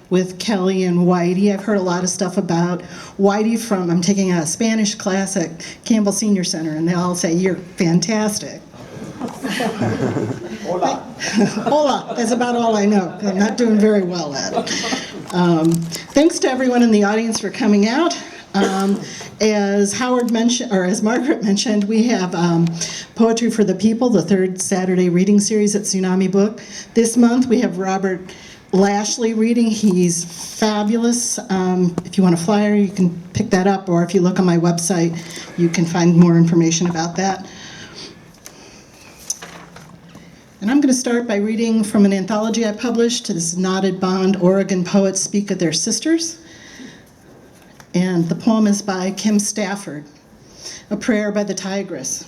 with Kelly and Whitey. I've heard a lot of stuff about Whitey I'm taking a Spanish class at Campbell Senior Center, and they all say, "You're fantastic." Hola. Hola, that's about all I know. I'm not doing very well at it. Thanks to everyone in the audience for coming out. As Howard mentioned, or as Margaret mentioned, we have Poetry for the People, the third Saturday reading series at Tsunami Book. This month we have Robert Lashley reading. He's fabulous. If you want a flyer, you can pick that up, or if you look on my website, you can find more information about that. And I'm going to start by reading from an anthology I published. This is Knotted Bond, Oregon Poets Speak of Their Sisters. And the poem is by Kim Stafford, A Prayer by the Tigress.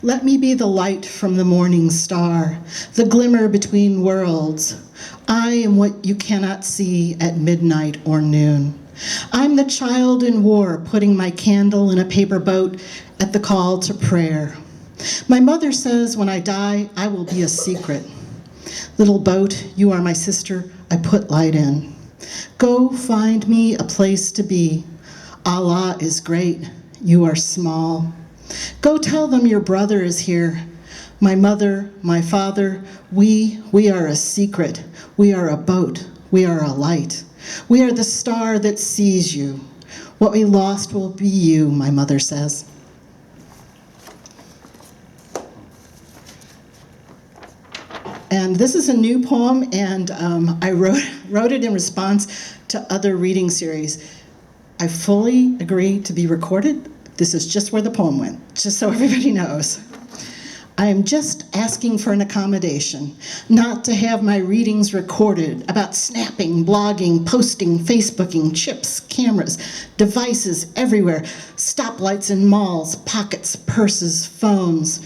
Let me be the light from the morning star, the glimmer between worlds. I am what you cannot see at midnight or noon. I'm the child in war, putting my candle in a paper boat at the call to prayer. My mother says when I die, I will be a secret. Little boat, you are my sister, I put light in. Go find me a place to be. Allah is great, you are small. Go tell them your brother is here. My mother, my father, we are a secret. We are a boat, we are a light. We are the star that sees you. What we lost will be you, my mother says. And this is a new poem, and I wrote it in response to other reading series. I fully agree to be recorded. This is just where the poem went, just so everybody knows. I am just asking for an accommodation, not to have my readings recorded about snapping, blogging, posting, Facebooking, chips, cameras, devices everywhere, stoplights in malls, pockets, purses, phones.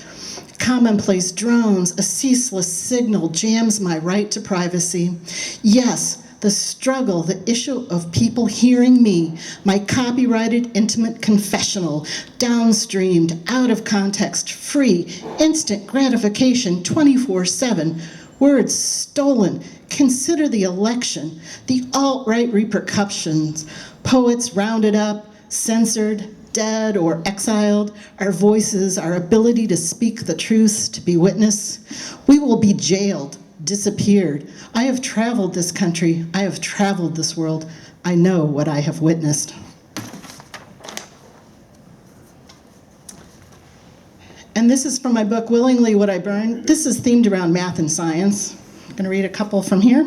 Commonplace drones, a ceaseless signal jams my right to privacy. Yes, the struggle, the issue of people hearing me, my copyrighted intimate confessional, downstreamed, out of context, free, instant gratification, 24/7, words stolen. Consider the election, the alt-right repercussions, poets rounded up, censored, dead or exiled, our voices, our ability to speak the truth, to be witness. We will be jailed, disappeared. I have traveled this country. I have traveled this world. I know what I have witnessed. And this is from my book, Willingly Would I Burn. This is themed around math and science. I'm going to read a couple from here.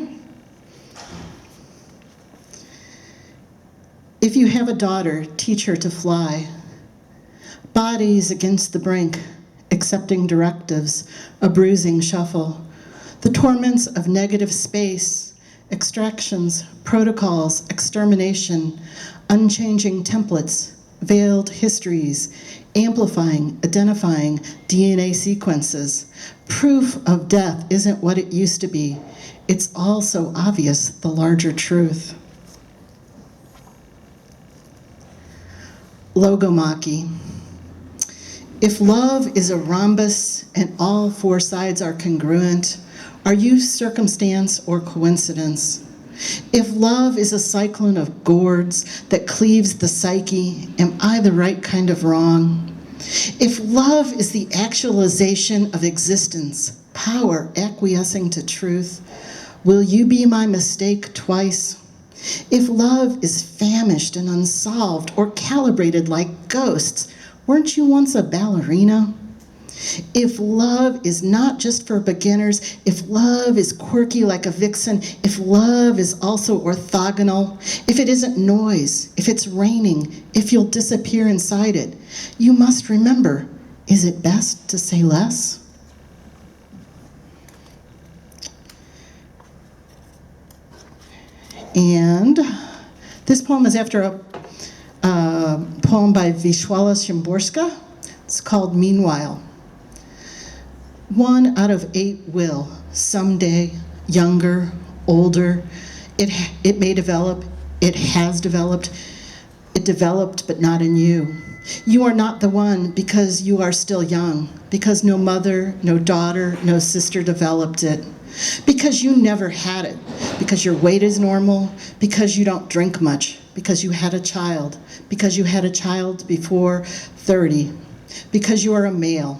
If you have a daughter, teach her to fly. Bodies against the brink, accepting directives, a bruising shuffle. The torments of negative space, extractions, protocols, extermination, unchanging templates, veiled histories, amplifying, identifying DNA sequences. Proof of death isn't what it used to be. It's all so obvious, the larger truth. Logomachy. If love is a rhombus and all four sides are congruent, are you circumstance or coincidence? If love is a cyclone of gourds that cleaves the psyche, am I the right kind of wrong? If love is the actualization of existence, power acquiescing to truth, will you be my mistake twice? If love is famished and unsolved or calibrated like ghosts, weren't you once a ballerina? If love is not just for beginners, if love is quirky like a vixen, if love is also orthogonal, if it isn't noise, if it's raining, if you'll disappear inside it, you must remember, is it best to say less? And this poem is after a poem by Wisława Szymborska. It's called Meanwhile. 1 out of 8 will, someday, younger, older. It may develop, it has developed. It developed, but not in you. You are not the one because you are still young, because no mother, no daughter, no sister developed it. because you never had it, because your weight is normal, because you don't drink much, because you had a child, because you had a child before 30, because you are a male.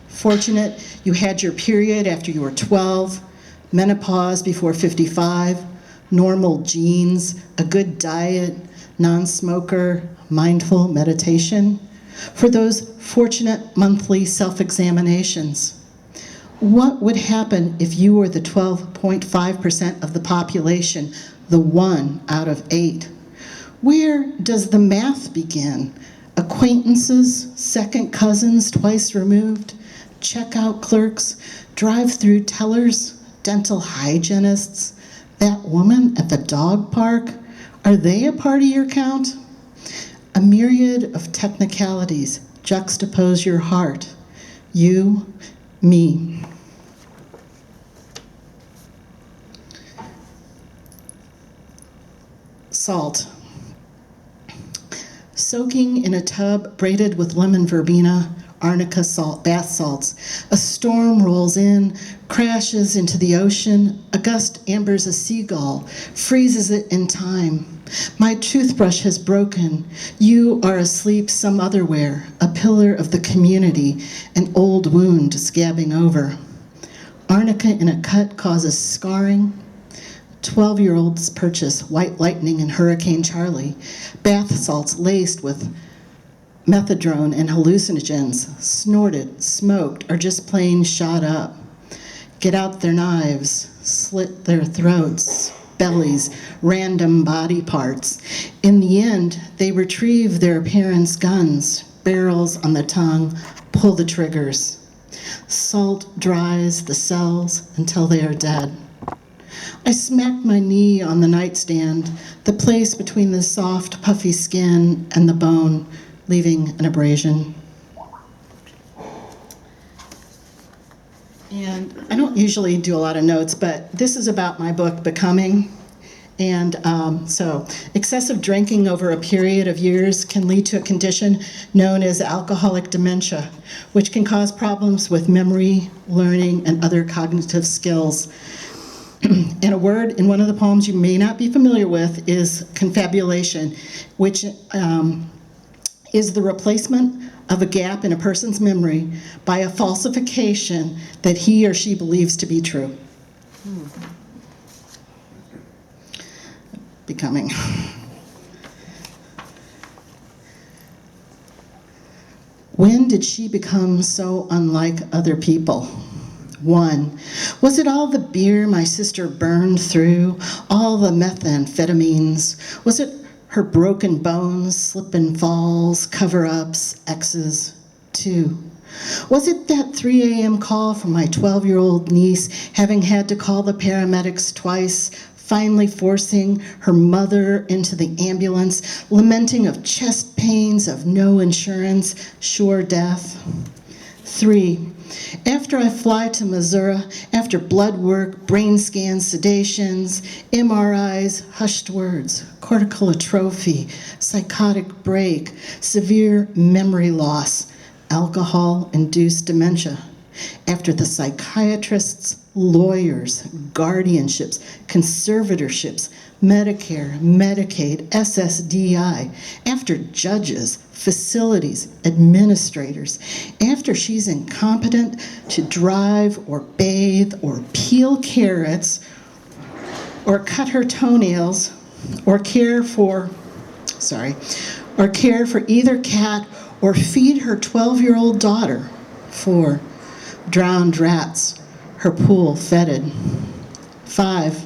Fortunate you had your period after you were 12, menopause before 55, normal genes, a good diet, non-smoker, mindful meditation. For those fortunate monthly self-examinations. What would happen if you were the 12.5% of the population, the 1 out of 8? Where does the math begin? Acquaintances, second cousins twice removed, checkout clerks, drive-through tellers, dental hygienists, that woman at the dog park, are they a part of your count? A myriad of technicalities juxtapose your heart. You, me. Salt. Soaking in a tub braided with lemon verbena, arnica salt, bath salts. A storm rolls in, crashes into the ocean. A gust ambers a seagull, freezes it in time. My toothbrush has broken. You are asleep some otherwhere, a pillar of the community, an old wound scabbing over. Arnica in a cut causes scarring. 12-year-olds purchase White Lightning and Hurricane Charlie, bath salts laced with methadone and hallucinogens, snorted, smoked, or just plain shot up. Get out their knives, slit their throats, bellies, random body parts. In the end, they retrieve their parents' guns, barrels on the tongue, pull the triggers. Salt dries the cells until they are dead. I smacked my knee on the nightstand, the place between the soft, puffy skin and the bone, leaving an abrasion. And I don't usually do a lot of notes, but this is about my book, Becoming. And so excessive drinking over a period of years can lead to a condition known as alcoholic dementia, which can cause problems with memory, learning, and other cognitive skills. And a word in one of the poems you may not be familiar with is confabulation, which is the replacement of a gap in a person's memory by a falsification that he or she believes to be true. Becoming. When did she become so unlike other people? 1. Was it all the beer my sister burned through, all the methamphetamines? Was it her broken bones, slip and falls, cover-ups, exes? 2. Was it that 3 a.m. call from my 12-year-old niece, having had to call the paramedics twice, finally forcing her mother into the ambulance, lamenting of chest pains, of no insurance, sure death? 3. After I fly to Missouri, after blood work, brain scans, sedations, MRIs, hushed words, cortical atrophy, psychotic break, severe memory loss, alcohol-induced dementia. After the psychiatrists, lawyers, guardianships, conservatorships, Medicare, Medicaid, SSDI, after judges, facilities, administrators, after she's incompetent to drive or bathe or peel carrots or cut her toenails or care for either cat or feed her 12-year-old daughter. 4. Drowned rats, her pool fetid. 5.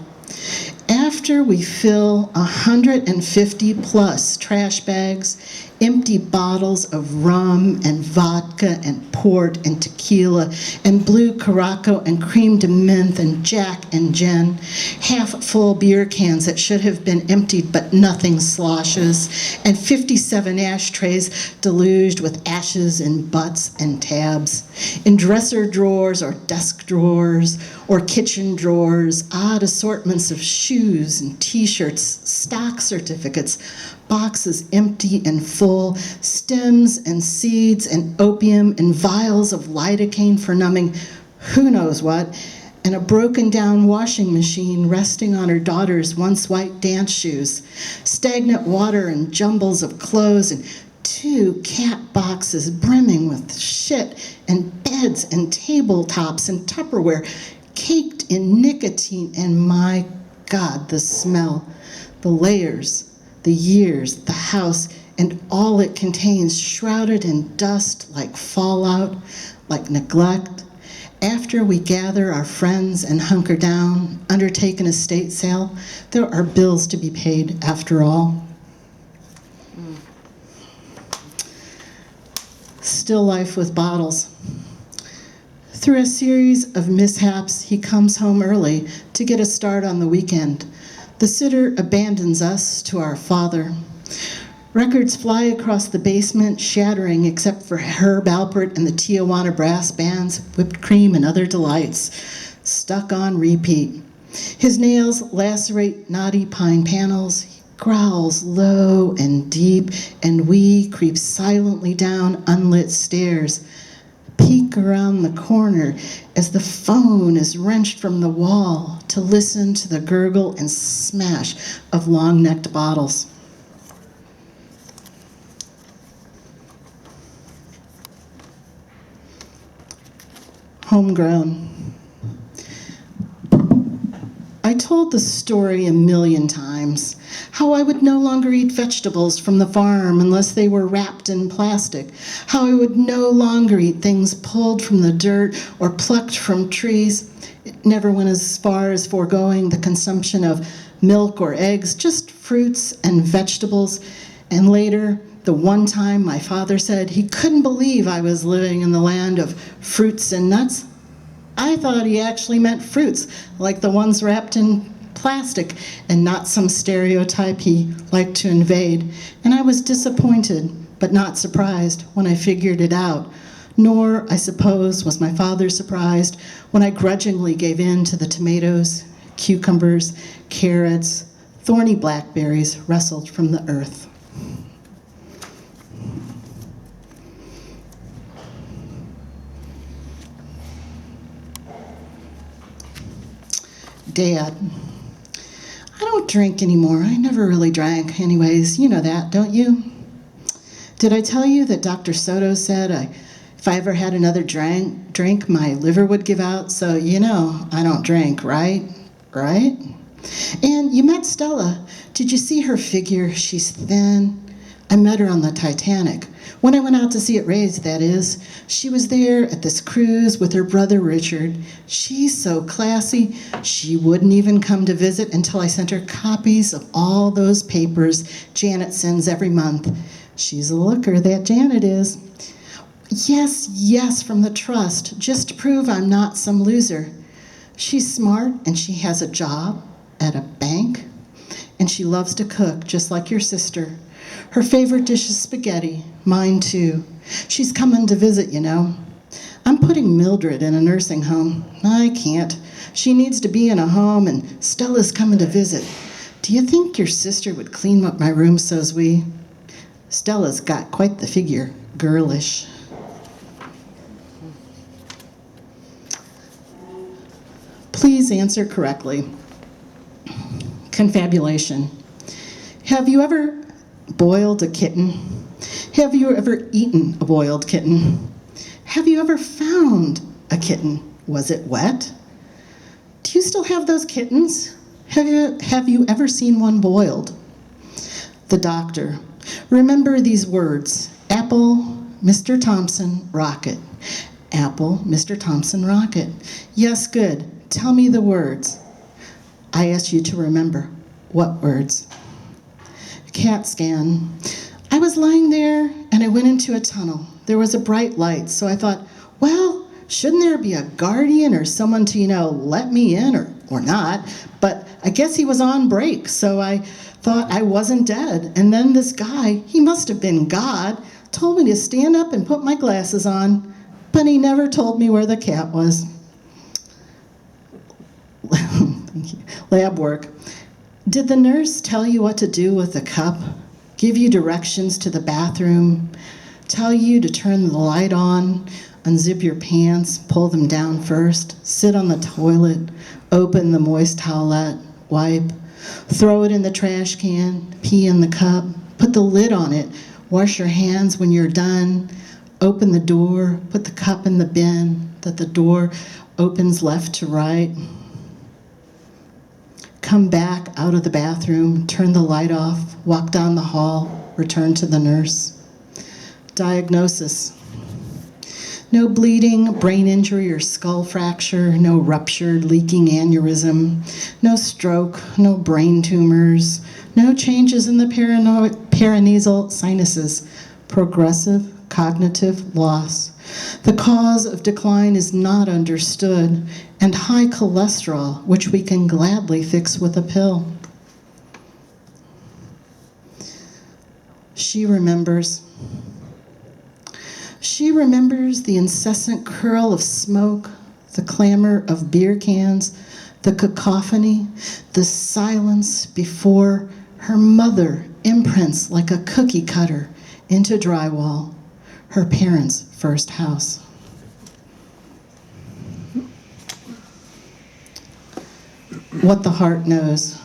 After we fill 150 plus trash bags, empty bottles of rum and vodka and port and tequila and blue Caraco and cream de menthe and Jack and Jen, half-full beer cans that should have been emptied but nothing sloshes, and 57 ashtrays deluged with ashes and butts and tabs, in dresser drawers or desk drawers or kitchen drawers, odd assortments of shoes and t-shirts, stock certificates, boxes empty and full, stems and seeds and opium and vials of lidocaine for numbing who knows what, and a broken down washing machine resting on her daughter's once white dance shoes, stagnant water and jumbles of clothes, and 2 cat boxes brimming with shit, and beds and tabletops and Tupperware caked in nicotine, and my God, the smell, the layers, the years, the house, and all it contains, shrouded in dust like fallout, like neglect. After we gather our friends and hunker down, undertake an estate sale, there are bills to be paid after all. Still life with bottles. Through a series of mishaps, he comes home early to get a start on the weekend. The sitter abandons us to our father. Records fly across the basement, shattering except for Herb Alpert and the Tijuana brass bands, whipped cream and other delights, stuck on repeat. His nails lacerate knotty pine panels. He growls low and deep, and we creep silently down unlit stairs, peek around the corner as the phone is wrenched from the wall to listen to the gurgle and smash of long-necked bottles. Homegrown. I told the story a million times, how I would no longer eat vegetables from the farm unless they were wrapped in plastic, how I would no longer eat things pulled from the dirt or plucked from trees. It never went as far as foregoing the consumption of milk or eggs, just fruits and vegetables. And later, the one time my father said he couldn't believe I was living in the land of fruits and nuts, I thought he actually meant fruits, like the ones wrapped in plastic, and not some stereotype he liked to invade. And I was disappointed, but not surprised when I figured it out. Nor, I suppose, was my father surprised when I grudgingly gave in to the tomatoes, cucumbers, carrots, thorny blackberries wrestled from the earth. Dad. I don't drink anymore. I never really drank. Anyways, you know that, don't you? Did I tell you that Dr. Soto said if I ever had another drink, my liver would give out? So, you know, I don't drink, right? Right? And you met Stella. Did you see her figure? She's thin. I met her on the Titanic. When I went out to see it raise, that is. She was there at this cruise with her brother Richard. She's so classy, she wouldn't even come to visit until I sent her copies of all those papers Janet sends every month. She's a looker, that Janet is. Yes, from the trust, just to prove I'm not some loser. She's smart and she has a job at a bank, and she loves to cook, just like your sister. Her favorite dish is spaghetti, mine too. She's coming to visit, you know. I'm putting Mildred in a nursing home. I can't. She needs to be in a home, and Stella's coming to visit. Do you think your sister would clean up my room so's we? Stella's got quite the figure, girlish. Please answer correctly. Confabulation. Have you ever boiled a kitten? Have you ever eaten a boiled kitten? Have you ever found a kitten? Was it wet? Do you still have those kittens? Have you ever seen one boiled? The doctor. Remember these words. Apple, Mr. Thompson, rocket. Apple, Mr. Thompson, rocket. Yes, good. Tell me the words. I asked you to remember. What words? CAT scan. I was lying there and I went into a tunnel. There was a bright light, so I thought, well, shouldn't there be a guardian or someone to, let me in or not? But I guess he was on break, so I thought I wasn't dead. And then this guy, he must have been God, told me to stand up and put my glasses on, but he never told me where the cat was. Thank you. Lab work. Did the nurse tell you what to do with the cup? Give you directions to the bathroom? tell you to turn the light on, unzip your pants, pull them down first, sit on the toilet, open the moist towelette, wipe, throw it in the trash can, pee in the cup, put the lid on it, wash your hands when you're done, open the door, put the cup in the bin, that the door opens left to right. Come back out of the bathroom, turn the light off, walk down the hall, return to the nurse. Diagnosis. No bleeding, brain injury, or skull fracture, no ruptured, leaking aneurysm, no stroke, no brain tumors, no changes in the paranasal sinuses, progressive cognitive loss. The cause of decline is not understood, and high cholesterol, which we can gladly fix with a pill. She remembers. She remembers the incessant curl of smoke, the clamor of beer cans, the cacophony, the silence before her mother imprints like a cookie cutter into drywall, her parents' first house. What the heart knows.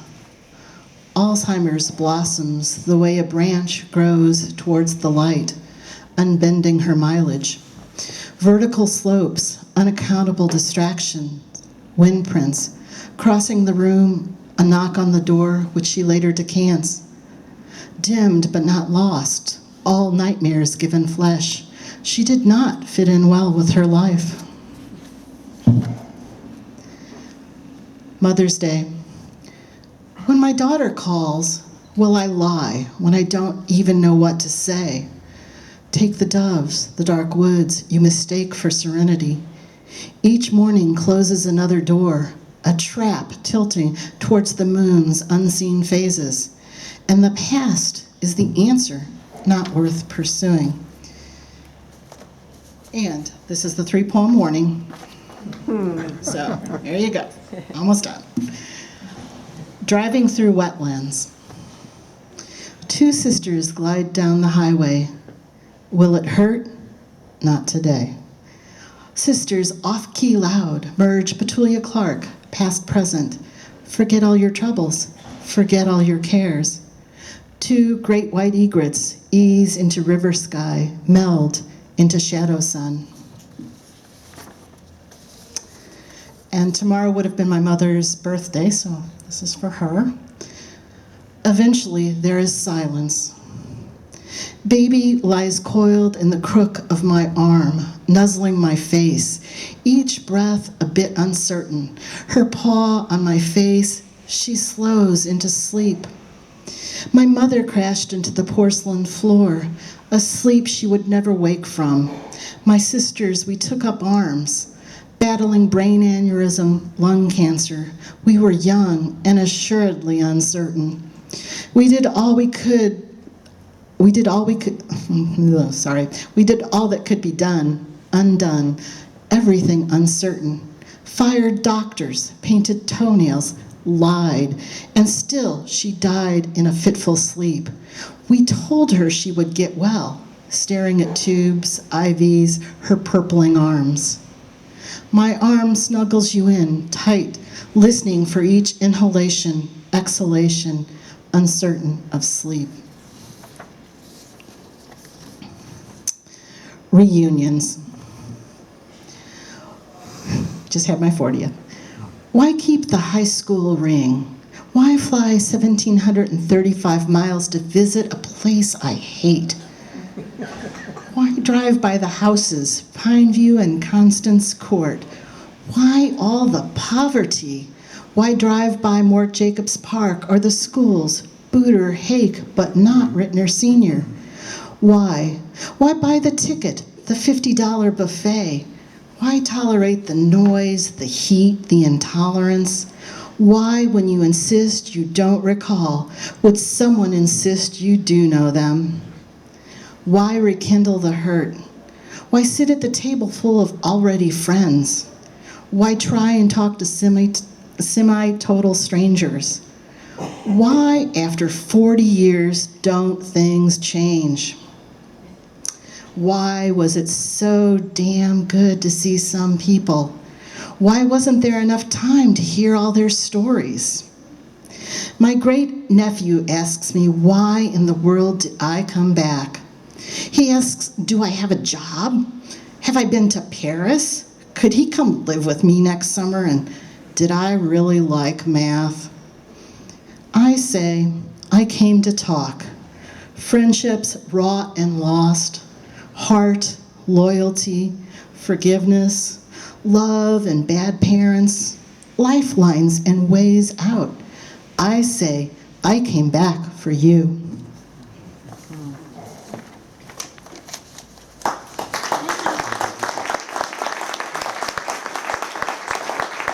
Alzheimer's blossoms the way a branch grows towards the light, unbending her mileage. Vertical slopes, unaccountable distractions, windprints, crossing the room, a knock on the door, which she later decants. Dimmed but not lost, all nightmares given flesh. She did not fit in well with her life. Mother's Day. When my daughter calls, will I lie when I don't even know what to say? Take the doves, the dark woods you mistake for serenity. Each morning closes another door, a trap tilting towards the moon's unseen phases. And the past is the answer, not worth pursuing. And this is the 3-poem warning. So, there you go. Almost done. Driving through wetlands. Two sisters glide down the highway. Will it hurt? Not today. Sisters off-key loud, merge Petulia Clark, past present. Forget all your troubles, forget all your cares. Two great white egrets ease into river sky, meld into shadow sun. And tomorrow would have been my mother's birthday, so this is for her. Eventually, there is silence. Baby lies coiled in the crook of my arm, nuzzling my face, each breath a bit uncertain. Her paw on my face, she slows into sleep. My mother crashed into the porcelain floor, a sleep she would never wake from. My sisters, we took up arms, battling brain aneurysm, lung cancer. We were young and assuredly uncertain. We did all that could be done, undone, everything uncertain. Fired doctors, painted toenails, lied, and still she died in a fitful sleep. We told her she would get well, staring at tubes, IVs, her purpling arms. My arm snuggles you in, tight, listening for each inhalation, exhalation, uncertain of sleep. Reunions. Just had my 40th. Why keep the high school ring? Why fly 1,735 miles to visit a place I hate? Why drive by the houses, Pineview and Constance Court? Why all the poverty? Why drive by Mort Jacobs Park or the schools, Booter, Hake, but not Rittner Sr.? Why? Why buy the ticket, the $50 buffet? Why tolerate the noise, the heat, the intolerance? Why, when you insist you don't recall, would someone insist you do know them? Why rekindle the hurt? Why sit at the table full of already friends? Why try and talk to semi-total strangers? Why, after 40 years, don't things change? Why was it so damn good to see some people? Why wasn't there enough time to hear all their stories? My great-nephew asks me why in the world did I come back. He asks, do I have a job? Have I been to Paris? Could he come live with me next summer? And did I really like math? I say, I came to talk. Friendships wrought and lost, heart, loyalty, forgiveness, love and bad parents, lifelines and ways out. I say, I came back for you.